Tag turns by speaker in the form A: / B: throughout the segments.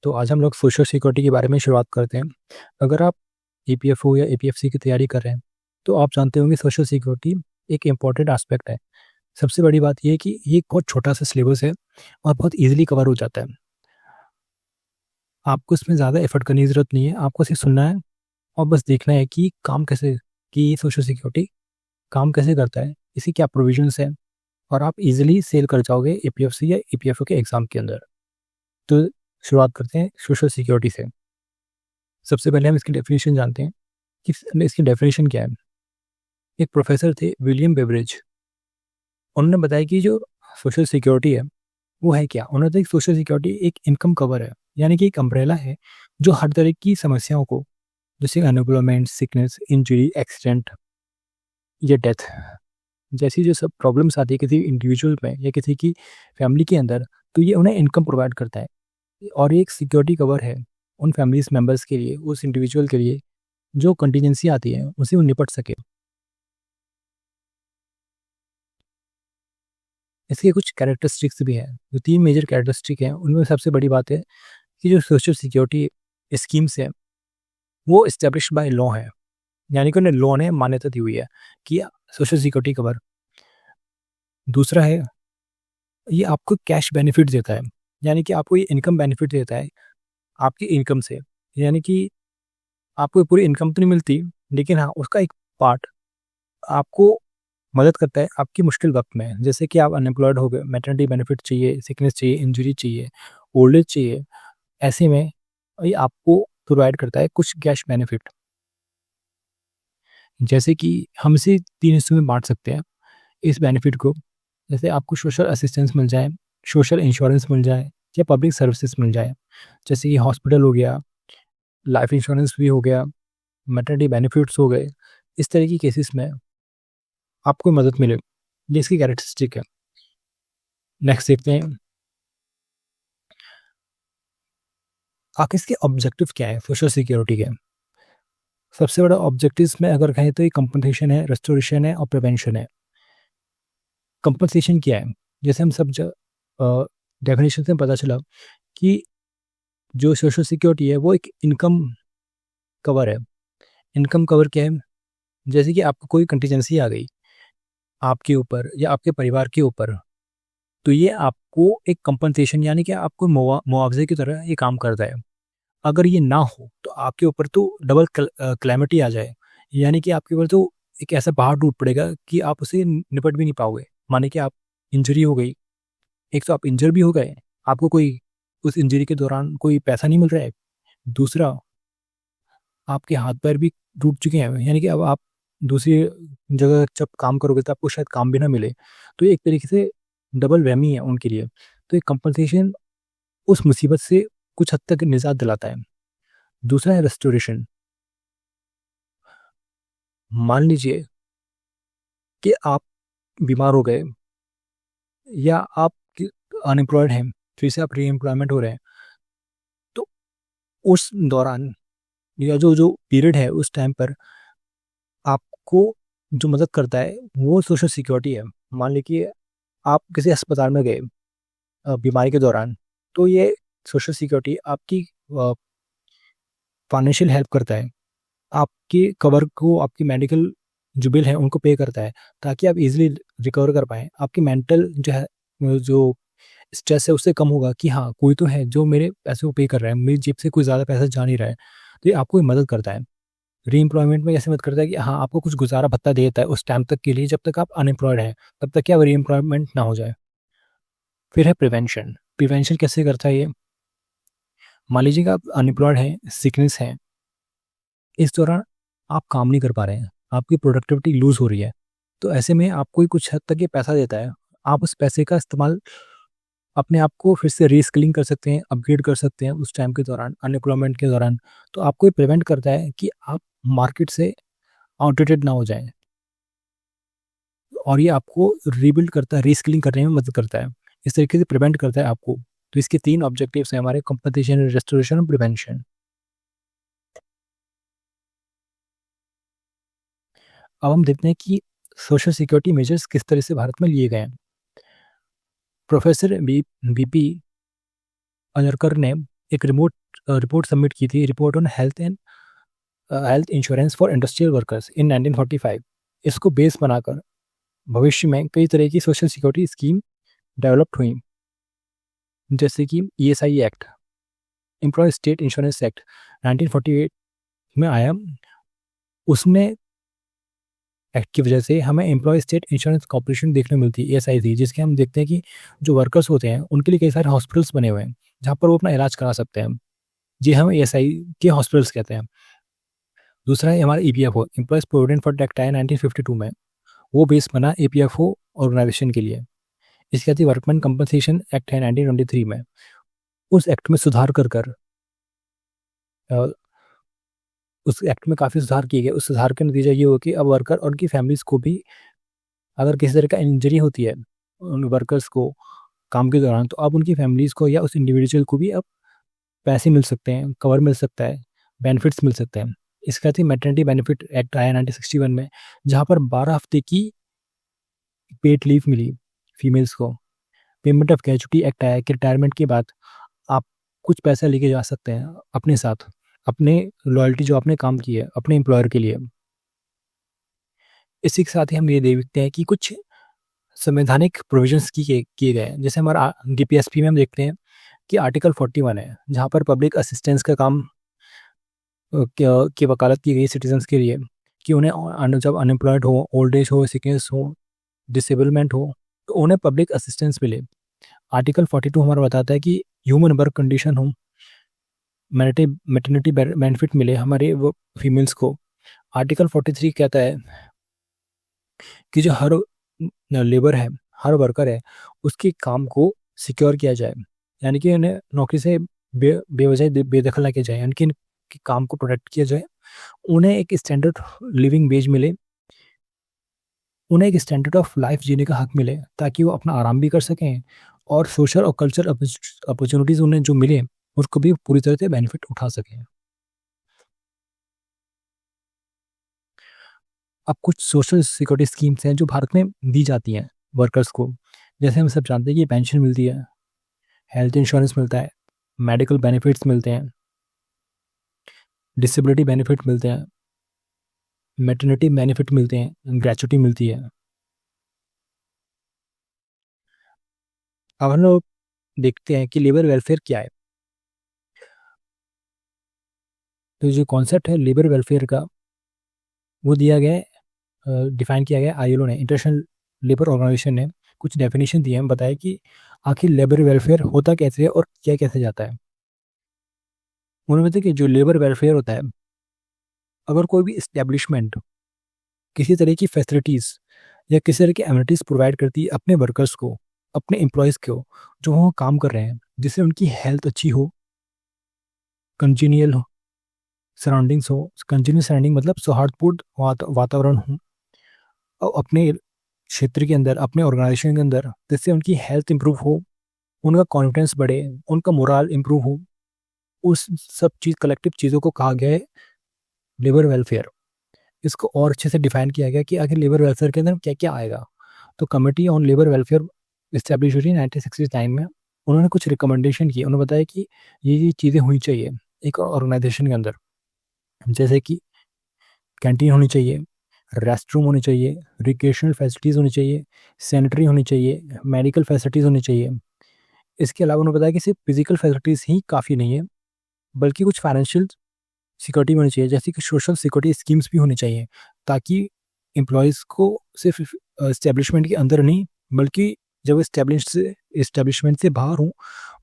A: तो आज हम लोग सोशल सिक्योरिटी के बारे में शुरुआत करते हैं। अगर आप ईपीएफओ या ईपीएफसी की तैयारी कर रहे हैं, तो आप जानते होंगे सोशल सिक्योरिटी एक इम्पॉर्टेंट एस्पेक्ट है। सबसे बड़ी बात ये है कि ये एक बहुत छोटा-सा सिलेबस है और बहुत ईज़िली कवर हो जाता है। आपको इसमें ज़्यादा एफर्ट करने की ज़रूरत नहीं है, आपको सिर्फ सुनना है और बस देखना है कि ये सोशल सिक्योरिटी काम कैसे करता है, इसकी क्या प्रोविज़न्स हैं और आप ईज़िली सेल कर जाओगे ईपीएफसी या ईपीएफओ के एग्ज़ाम के अंदर। तो शुरुआत करते हैं सोशल सिक्योरिटी से। सबसे पहले हम इसकी डेफ़िनेशन जानते हैं कि इसकी डेफ़िनेशन क्या है। एक प्रोफ़ेसर थे विलियम बेवरेज, उन्होंने बताया कि जो सोशल सिक्योरिटी है, वो है क्या? उन्होंने बताया कि सोशल सिक्योरिटी एक इनकम कवर है, यानी कि एक अम्ब्रेला है, जो हर तरह की समस्याओं को, जैसे अनएम्प्लॉयमेंट, सिकनेस, इंजरी, एक्सीडेंट या डेथ जैसी जो सब प्रॉब्लम्स आती है किसी इंडिविजुअल में या किसी की फैमिली के अंदर, तो ये उन्हें इनकम प्रोवाइड करता है और ये एक सिक्योरिटी कवर है उन फैमिलीज़ मेंबर्स के लिए, उस इंडिविजुअल के लिए, जो कंटीजेंसी आती है, उससे वो निपट सके। इसके कुछ कैरेक्टरिस्टिक्स भी हैं, जो 3 मेजर कैरेक्टरिस्टिक हैं, उनमें सबसे बड़ी बात है कि जो सोशल सिक्योरिटी स्कीम्स हैं, वो एस्टेब्लिश्ड बाय लॉ हैं। यानी कि उन्हें लॉ ने मान्यता दी हुई है कि सोशल सिक्योरिटी कवर। दूसरा है, ये आपको कैश बेनिफिट देता है, यानी कि आपको ये इनकम बेनिफिट देता है आपकी इनकम से। यानी कि आपको पूरी इनकम तो नहीं मिलती, लेकिन हाँ, उसका एक पार्ट आपको मदद करता है आपकी मुश्किल वक़्त में। जैसे कि आप अनएम्प्लॉयड हो गए, मैटरनिटी बेनिफिट चाहिए, सिकनेस चाहिए, इंजरी चाहिए, ओल्ड एज चाहिए, ऐसे में ये आपको प्रोवाइड करता है कुछ कैश बेनिफिट। जैसे कि हम इसे 3 हिस्सों में बाँट सकते हैं, इस बेनिफिट को। जैसे आपको सोशल असिस्टेंस मिल जाए, सोशल इंश्योरेंस मिल जाए या पब्लिक सर्विसेज़ मिल जाए। जैसे कि हॉस्पिटल हो गया, लाइफ इंश्योरेंस भी हो गया, मैटरनिटी बेनिफिट्स हो गए। इस तरह की केसेस में आपको मदद मिले, ये इसकी कैरेक्टरिस्टिक है। नेक्स्ट देखते हैं, आखिर इसके ऑब्जेक्टिव क्या है सोशल सिक्योरिटी के? सबसे बड़ा ऑब्जेक्टिव्स में अगर कहें तो ये कंपनसेशन है, रेस्टोरेशन है और प्रिवेंशन है। कंपनसेशन क्या है? जैसे हम सब डेफिनेशन से पता चला कि जो सोशल सिक्योरिटी है वो एक इनकम कवर है। इनकम कवर क्या है? जैसे कि आपको कोई कंटीजेंसी आ गई आपके ऊपर या आपके परिवार के ऊपर, तो ये आपको एक कंपनसेशन यानी कि आपको मुआवजे की तरह ये काम करता है। अगर ये ना हो तो आपके ऊपर तो डबल कैलेमिटी आ जाए, यानी कि आपके ऊपर तो एक ऐसा पहाड़ टूट पड़ेगा कि आप उससे निपट भी नहीं पाओगे। माने कि आप इंजरी हो गई, एक तो आप इंजर भी हो गए, आपको कोई उस इंजरी के दौरान कोई पैसा नहीं मिल रहा है। दूसरा, आपके हाथ-पैर भी टूट चुके हैं, यानी कि अब आप दूसरी जगह जब काम करोगे तो आपको शायद काम भी ना मिले। तो ये एक तरीके से डबल वहमी है उनके लिए। तो ये कंपनसेशन उस मुसीबत से कुछ हद तक निजात दिलाता है। दूसरा है रेस्टोरेशन। मान लीजिए कि आप बीमार हो गए या आप अनएम्प्लॉयड हैं, फिर से आप रीएम्प्लॉयमेंट हो रहे हैं, तो उस दौरान या जो जो पीरियड है उस टाइम पर आपको जो मदद करता है वो सोशल सिक्योरिटी है। मान लीजिए आप किसी अस्पताल में गए बीमारी के दौरान, तो ये सोशल सिक्योरिटी आपकी फाइनेंशियल हेल्प करता है। आपके कवर को आपकी मेडिकल जो बिल है उनको पे करता है, ताकि आप इज़िली रिकवर कर पाएँ। आपकी मेंटल जो है जो स्ट्रेस है उससे कम होगा कि हाँ, कोई तो है जो मेरे पैसे को पे कर रहा है, मेरी जेब से कोई ज़्यादा पैसा जा नहीं रहा है। तो ये आपको मदद करता है। रीएम्प्लॉयमेंट में कैसे मदद करता है कि हाँ, आपको कुछ गुज़ारा भत्ता दे देता है उस टाइम तक के लिए जब तक आप अनएम्प्लॉयड हैं, तब तक कि आप रीएम्प्लॉयमेंट ना हो जाए। फिर है प्रिवेंशन। प्रिवेंशन कैसे करता है ये? मान लीजिए कि आप अनएम्प्लॉयड हैं, सिकनेस है, इस दौरान आप काम नहीं कर पा रहे हैं, आपकी प्रोडक्टिविटी लूज़ हो रही है, तो ऐसे में आपको ही कुछ हद तक ये पैसा देता है। आप उस पैसे का इस्तेमाल अपने आप को फिर से रीस्किलिंग कर सकते हैं, अपग्रेड कर सकते हैं उस टाइम के दौरान, अनएम्प्लॉयमेंट के दौरान। तो आपको ये प्रिवेंट करता है कि आप मार्केट से आउटडेटेड ना हो जाएँ और ये आपको रीबिल्ड करता है, रीस्किलिंग करने में मदद करता है। इस तरीके से प्रिवेंट करता है आपको। तो इसके 3 ऑब्जेक्टिव्स हैं हमारे कंपनसेशन, रेस्टोरेशन और प्रिवेंशन। अब हम देखते हैं कि सोशल सिक्योरिटी मेजर्स किस तरह से भारत में लिए गए हैं। प्रोफेसर वीपी अजरकर ने एक रिपोर्ट सबमिट की थी, report on health insurance for industrial workers in 1945। इसको बेस बनाकर भविष्य में कई तरह की सोशल सिक्योरिटी स्कीम डेवलप्ड हुई, जैसे कि ESI act, employ state insurance act 1948 में आया। उसमें एक्ट की वजह से हमें एम्प्लॉय स्टेट इंश्योरेंस कॉर्पोरेशन देखने मिलती है, ESIC, जिसके हम देखते हैं कि जो वर्कर्स होते हैं उनके लिए कई सारे हॉस्पिटल्स बने हुए हैं जहाँ पर वो अपना इलाज करा सकते हैं। जी, हम ESI के हॉस्पिटल्स कहते हैं। दूसरा है हमारा EPFO, employees provident fund act आया 1952 में, वो बेस बना EPFO ऑर्गेनाइजेशन के लिए। इसके साथ ही वर्कमैन कंपनसेशन एक्ट है 1923 में। उस एक्ट में सुधार कर अ, उस एक्ट में काफ़ी सुधार किए गए। उस सुधार का नतीजा ये हुआ कि अब वर्कर और उनकी फैमिलीज़ को भी अगर किसी तरह का इंजरी होती है उन वर्कर्स को काम के दौरान, तो अब उनकी फैमिलीज़ को या उस इंडिविजुअल को भी अब पैसे मिल सकते हैं, कवर मिल सकता है, बेनिफिट्स मिल सकते हैं। इसके साथ ही मैटरनिटी बेनिफिट एक्ट आया 1961 में, जहाँ पर 12 हफ्ते की पेड लीव मिली फीमेल्स को। पेमेंट ऑफ ग्रेच्युटी एक्ट आया कि रिटायरमेंट के बाद आप कुछ पैसा लेके जा सकते हैं अपने साथ, अपने लॉयल्टी जो आपने काम की है अपने एम्प्लॉयर के लिए। इसी के साथ ही हम ये देखते हैं कि कुछ संवैधानिक प्रोविजंस किए गए हैं। जैसे हमारा DPSP में हम देखते हैं कि आर्टिकल 41 है, जहाँ पर पब्लिक असिस्टेंस का काम की वकालत की गई सिटीजन्स के लिए, कि उन्हें जब अनएम्प्लॉयड हो, ओल्ड एज हो, सिकनेस हो, डिसेबलमेंट हो, तो उन्हें पब्लिक असिस्टेंस मिले। आर्टिकल 42 हमारा बताता है कि ह्यूमन वर्क कंडीशन हो, मैटरनिटी बेनिफिट मिले हमारे वो फीमेल्स को। आर्टिकल 43 कहता है कि जो हर लेबर है, हर वर्कर है, उसके काम को सिक्योर किया जाए, यानी कि उन्हें नौकरी से बेवजह बेदखल ना किया जाए, यानी कि इनके काम को प्रोटेक्ट किया जाए। उन्हें एक स्टैंडर्ड लिविंग वेज मिले, उन्हें एक स्टैंडर्ड ऑफ लाइफ जीने का हक मिले, ताकि वो अपना आराम भी कर सकें और सोशल और कल्चर अपॉर्चुनिटीज़ उन्हें जो मिले उसको भी पूरी तरह से बेनिफिट उठा सकें। अब कुछ सोशल सिक्योरिटी स्कीम्स हैं जो भारत में दी जाती हैं वर्कर्स को। जैसे हम सब जानते हैं कि पेंशन मिलती है, हेल्थ इंश्योरेंस मिलता है, मेडिकल बेनिफिट्स मिलते हैं, डिसेबिलिटी बेनिफिट मिलते हैं, मैटरनिटी बेनिफिट मिलते हैं, ग्रेच्युटी मिलती है। अब हम लोग देखते हैं कि लेबर वेलफेयर क्या है। तो जो कॉन्सेप्ट है लेबर वेलफेयर का, वो दिया गया है, डिफाइन किया गया ILO ने, इंटरनेशनल लेबर ऑर्गेनाइजेशन ने कुछ डेफिनेशन दिए हैं, बताया कि आखिर लेबर वेलफेयर होता कैसे है और क्या कैसे जाता है। उन्होंने बताया कि जो लेबर वेलफेयर होता है, अगर कोई भी इस्टेब्लिशमेंट किसी तरह की फैसिलिटीज़ या किसी तरह की एमिनिटीज़ प्रोवाइड करती है अपने वर्कर्स को, अपने एम्प्लॉयज़ को, जो वहाँ काम कर रहे हैं, जिससे उनकी हेल्थ अच्छी हो, कंजीनियल हो, सराउंडिंग्स हो, कंजीनियल सराउंडिंग मतलब सौहार्दपूर्ण वातावरण हो अपने क्षेत्र के अंदर, अपने ऑर्गेनाइजेशन के अंदर, जिससे उनकी हेल्थ इंप्रूव हो, उनका कॉन्फिडेंस बढ़े, उनका मोरल इंप्रूव हो। उस सब चीज़ कलेक्टिव चीज़ों को कहा गया है लेबर वेलफेयर। इसको और अच्छे से डिफाइन किया गया कि आखिर लेबर वेलफेयर के अंदर क्या क्या आएगा। तो committee on labour welfare establish हुई 1969 में। उन्होंने कुछ रिकमेंडेशन किए। उन्होंने बताया कि ये चीज़ें होनी चाहिए एक ऑर्गेनाइजेशन के अंदर, जैसे कि कैंटीन होनी चाहिए, रेस्ट रूम होनी चाहिए, रिक्रिएशनल फैसिलिटीज़ होनी चाहिए, सैनिटरी होनी चाहिए, मेडिकल फैसिलिटीज़ होनी चाहिए। इसके अलावा उन्होंने बताया कि सिर्फ फिजिकल फैसिलिटीज़ ही काफ़ी नहीं है, बल्कि कुछ फाइनेंशियल सिक्योरिटी होनी चाहिए, जैसे कि सोशल सिक्योरिटी स्कीम्स भी होनी चाहिए, ताकि एम्प्लॉयज़ को सिर्फ इस्टेब्लिशमेंट के अंदर नहीं, बल्कि जब इस्टेब्लिशमेंट से बाहर हों,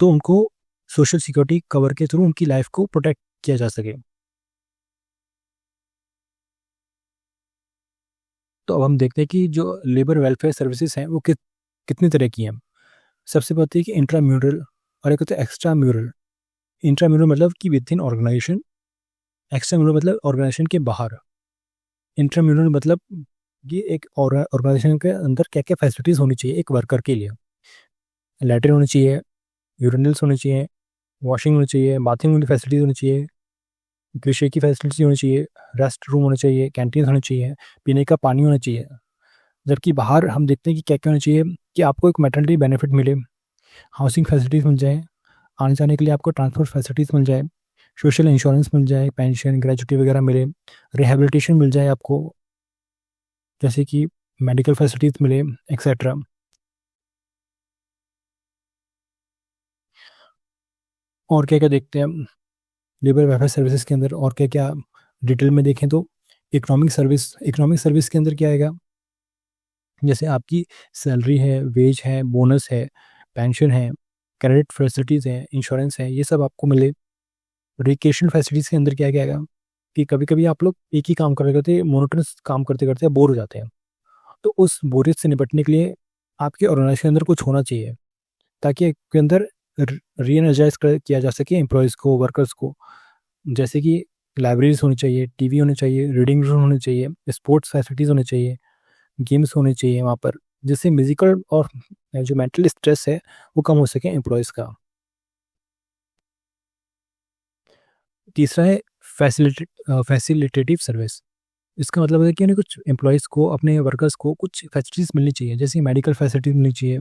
A: तो उनको सोशल सिक्योरिटी कवर के थ्रू उनकी लाइफ को प्रोटेक्ट किया जा सके। तो अब हम देखते हैं कि जो लेबर वेलफेयर सर्विसेज हैं वो कितनी तरह की हैं। सबसे पहले होती है कि इंट्राम्यूरल और एक होता है एक्स्ट्रा म्यूरल। इंट्राम्यूरल मतलब कि within organisation, extra mural मतलब ऑर्गेनाइजेशन के बाहर। इंट्राम्यूरल मतलब कि एक ऑर्गेनाइजेशन के अंदर क्या क्या फैसिलिटीज़ होनी चाहिए एक वर्कर के लिए। लैट्रिन होनी चाहिए, यूरिनल्स होनी चाहिए, वॉशिंग होनी चाहिए, बाथिंग की फैसिलिटीज़ होनी चाहिए, कृषि की फैसिलिटीज़ होनी चाहिए, रेस्ट रूम होने चाहिए, कैंटीन होनी चाहिए, पीने का पानी होना चाहिए। जबकि बाहर हम देखते हैं कि क्या क्या होना चाहिए कि आपको एक मैटरनिटी बेनिफिट मिले, हाउसिंग फैसिलिटीज़ मिल जाएँ, आने जाने के लिए आपको ट्रांसपोर्ट फैसिलिटीज़ मिल जाए, सोशल इंश्योरेंस मिल जाए, पेंशन, ग्रेजुटी वगैरह मिले, रिहैबिलिटेशन मिल जाए आपको, जैसे कि मेडिकल फैसिलिटीज़ मिले, एक्सेट्रा। और क्या-क्या देखते हैं हम लेबर वेलफेयर सर्विसेज के अंदर, और क्या-क्या डिटेल में देखें तो इकोनॉमिक सर्विस के अंदर क्या आएगा, जैसे आपकी सैलरी है, वेज है, बोनस है, पेंशन है, क्रेडिट फैसिलिटीज़ हैं, इंश्योरेंस है, ये सब आपको मिले। रिक्रिएशन फैसिलिटीज़ के अंदर क्या-क्या आएगा कि कभी-कभी आप लोग एक ही काम कर रहे होते हैं, मोनोटोनस काम करते-करते बोर हो जाते हैं। तो उस बोरियत से निपटने के लिए आपके ऑर्गेनाइजेशन के अंदर कुछ होना चाहिए, ताकि आपके अंदर री-एनर्जाइज़ किया जा सके एम्प्लॉइज़ को, वर्कर्स को। जैसे कि लाइब्रेरीज़ होनी चाहिए, टीवी होने चाहिए, रीडिंग रूम होने चाहिए, स्पोर्ट्स फैसिलिटीज़ होने चाहिए, गेम्स होने चाहिए वहाँ पर, जिससे फिजिकल और जो मेंटल स्ट्रेस है वो कम हो सके एम्प्लॉयज़ का। तीसरा है फैसिलिटेटिव सर्विस। इसका मतलब है कि उन्हें कुछ एम्प्लॉयज़ को, अपने वर्कर्स को कुछ फैसिलिटीज़ मिलनी चाहिए, जैसे मेडिकल फैसिलिटीज़ मिलनी चाहिए,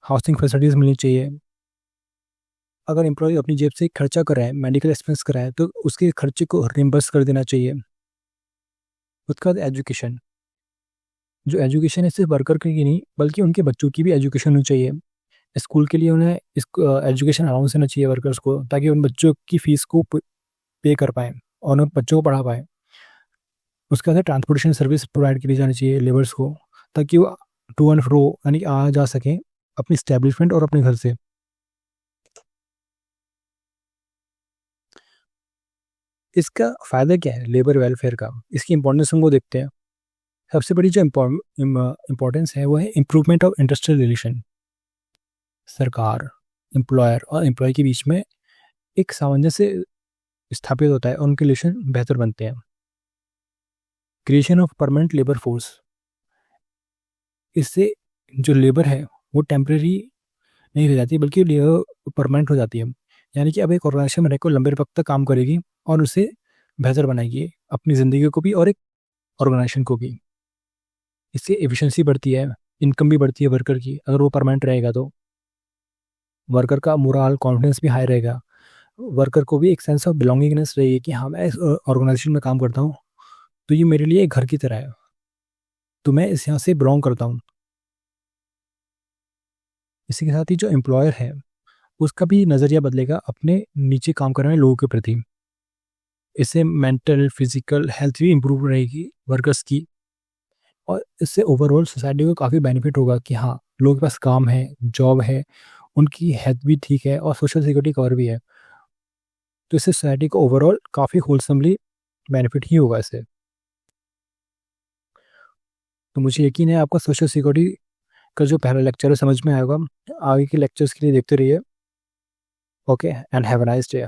A: हाउसिंग फैसिलिटीज़ मिलनी चाहिए। अगर एम्प्लॉय अपनी जेब से खर्चा कर रहा है, मेडिकल एक्सपेंस कर रहा है, तो उसके खर्चे को रिइम्बर्स कर देना चाहिए। उसके बाद एजुकेशन, जो एजुकेशन है सिर्फ वर्कर की नहीं बल्कि उनके बच्चों की भी एजुकेशन होनी चाहिए। स्कूल के लिए उन्हें इस एजुकेशन अलाउंस देना चाहिए वर्कर्स को, ताकि उन बच्चों की फ़ीस को पे कर पाएँ और उन बच्चों को पढ़ा पाएँ। उसके बाद ट्रांसपोर्टेशन सर्विस प्रोवाइड की जानी चाहिए लेबर्स को, ताकि वो टू एंड फ्रो यानी आ जा सकें अपनी एस्टेब्लिशमेंट और अपने घर से। इसका फ़ायदा क्या है लेबर वेलफेयर का? इसकी इम्पोर्टेंस हम वो देखते हैं। सबसे बड़ी जो इम्पोर्टेंस है वो है इम्प्रूवमेंट ऑफ इंडस्ट्रियल रिलेशन। सरकार, एम्प्लॉयर और एम्प्लॉय के बीच में एक सामंजस्य स्थापित होता है और उनके रिलेशन बेहतर बनते हैं। Creation of permanent labour force, इससे जो लेबर है वो टेम्परेरी नहीं रह जाती बल्कि परमानेंट हो जाती है। यानी कि अब एक ऑर्गेनाइजेशन में रहकर लंबे वक्त तक काम करेगी और उसे बेहतर बनाएगी, अपनी ज़िंदगी को भी और एक ऑर्गेनाइजेशन को भी। इससे एफिशिएंसी बढ़ती है, इनकम भी बढ़ती है वर्कर की, अगर वो परमानेंट रहेगा तो। वर्कर का मोरल, कॉन्फिडेंस भी हाई रहेगा। वर्कर को भी एक सेंस ऑफ बिलोंगिंगनेस रहेगी कि हाँ, मैं इस ऑर्गेनाइजेशन में काम करता हूँ, तो ये मेरे लिए एक घर की तरह है, तो मैं इस यहाँ से बिलोंग करता हूँ। इसी के साथ ही जो एम्प्लॉयर है, उसका भी नज़रिया बदलेगा अपने नीचे काम करने वाले लोगों के प्रति। इससे मेंटल, फिजिकल हेल्थ भी इम्प्रूव रहेगी वर्कर्स की, और इससे ओवरऑल सोसाइटी को काफ़ी बेनिफिट होगा कि हाँ, लोगों के पास काम है, जॉब है, उनकी हेल्थ भी ठीक है और सोशल सिक्योरिटी कवर भी है। तो इससे सोसाइटी को ओवरऑल काफ़ी होलसमली बेनिफिट ही होगा इससे। तो मुझे यकीन है आपको सोशल सिक्योरिटी का जो पहला लेक्चर है समझ में आएगा। आगे के लेक्चर्स के लिए देखते रहिए। Okay and have a nice day.